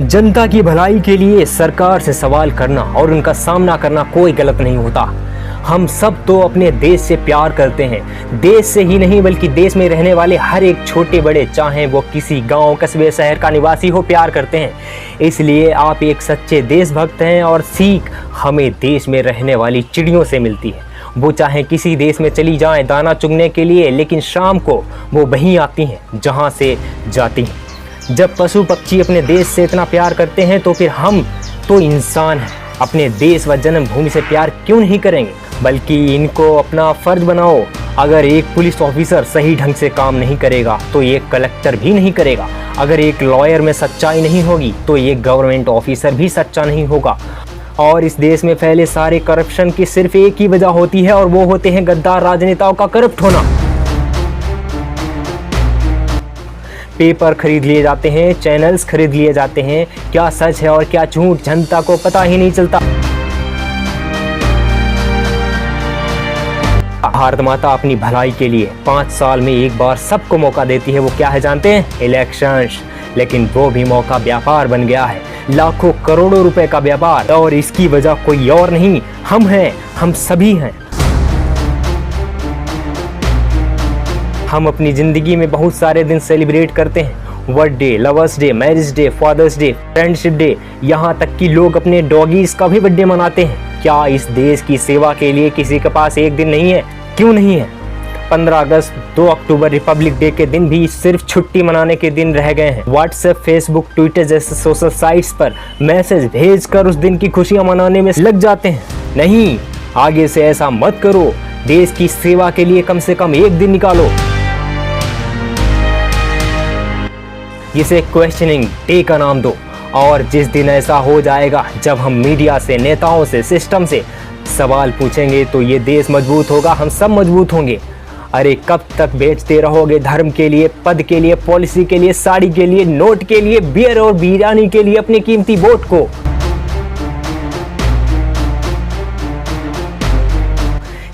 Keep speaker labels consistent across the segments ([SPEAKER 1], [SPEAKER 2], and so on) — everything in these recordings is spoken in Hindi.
[SPEAKER 1] जनता की भलाई के लिए सरकार से सवाल करना और उनका सामना करना कोई गलत नहीं होता। हम सब तो अपने देश से प्यार करते हैं। देश से ही नहीं बल्कि देश में रहने वाले हर एक छोटे बड़े, चाहे वो किसी गांव, कस्बे, शहर का निवासी हो, प्यार करते हैं। इसलिए आप एक सच्चे देशभक्त हैं और सीख हमें देश में रहने वाली चिड़ियों से मिलती है। वो चाहे किसी देश में चली जाएं दाना चुगने के लिए, लेकिन शाम को वो वहीं आती हैं जहां से जाती हैं। जब पशु पक्षी अपने देश से इतना प्यार करते हैं तो फिर हम तो इंसान हैं, अपने देश व जन्मभूमि से प्यार क्यों नहीं करेंगे, बल्कि इनको अपना फर्ज बनाओ। अगर एक पुलिस ऑफिसर सही ढंग से काम नहीं करेगा तो एक कलेक्टर भी नहीं करेगा। अगर एक लॉयर में सच्चाई नहीं होगी तो एक गवर्नमेंट ऑफिसर भी सच्चा नहीं होगा। और इस देश में फैले सारे करप्शन की सिर्फ एक ही वजह होती है, और वो होते हैं गद्दार राजनेताओं का करप्ट होना। पेपर खरीद लिए जाते हैं, चैनल्स खरीद लिए जाते हैं, क्या सच है और क्या झूठ जनता को पता ही नहीं चलता। भारत माता अपनी भलाई के लिए 5 साल में एक बार सबको मौका देती है। वो क्या है जानते हैं? इलेक्शंस। लेकिन वो भी मौका व्यापार बन गया है, लाखों करोड़ों रुपए का व्यापार। और इसकी वजह कोई और नहीं, हम हैं, हम सभी हैं। हम अपनी ज़िंदगी में बहुत सारे दिन सेलिब्रेट करते हैं, birthday, lovers day, marriage day, fathers day, friendship day, यहाँ तक कि लोग अपने डॉगीज़ का भी बर्थडे मनाते हैं। क्या इस देश की सेवा के लिए किसी के पास एक दिन नहीं है? क्यों नहीं है? 15 अगस्त, 2 अक्टूबर रिपब्लिक डे के दिन भी सिर्फ छुट्टी मनाने के दिन रह गए हैं। व्हाट्सएप, फेसबुक, ट्विटर जैसे सोशल साइट्स पर मैसेज भेजकर उस दिन की खुशियाँ मनाने में लग जाते हैं। नहीं, आगे से ऐसा मत करो। देश की सेवा के लिए कम से कम एक दिन निकालो। इसे क्वेश्चनिंग डे का नाम दो। और जिस दिन ऐसा हो जाएगा जब हम मीडिया से, नेताओं से, सिस्टम से सवाल पूछेंगे तो ये देश मजबूत होगा, हम सब मजबूत होंगे। अरे कब तक बेचते रहोगे धर्म के लिए, पद के लिए, पॉलिसी के लिए, साड़ी के लिए, नोट के लिए, बियर और बिरयानी के लिए अपनी कीमती वोट को?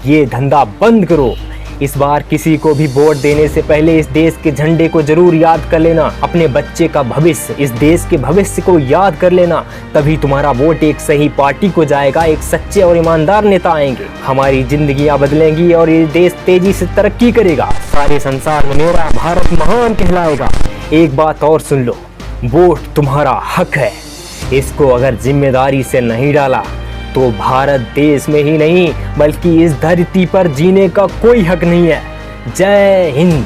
[SPEAKER 1] ये धंधा बंद करो। इस बार किसी को भी वोट देने से पहले इस देश के झंडे को जरूर याद कर लेना। अपने बच्चे का भविष्य, इस देश के भविष्य को याद कर लेना। तभी तुम्हारा वोट एक सही पार्टी को जाएगा, एक सच्चे और ईमानदार नेता आएंगे। हमारी जिंदगियां बदलेंगी और ये देश तेजी से तरक्की करेगा। सारे संसार में मेरा भारत महान कहलाएगा। एक बात और सुन लो, वोट तुम्हारा हक है। इसको अगर जिम्मेदारी से नहीं डाला तो भारत देश में ही नहीं बल्कि इस धरती पर जीने का कोई हक नहीं है। जय हिंद।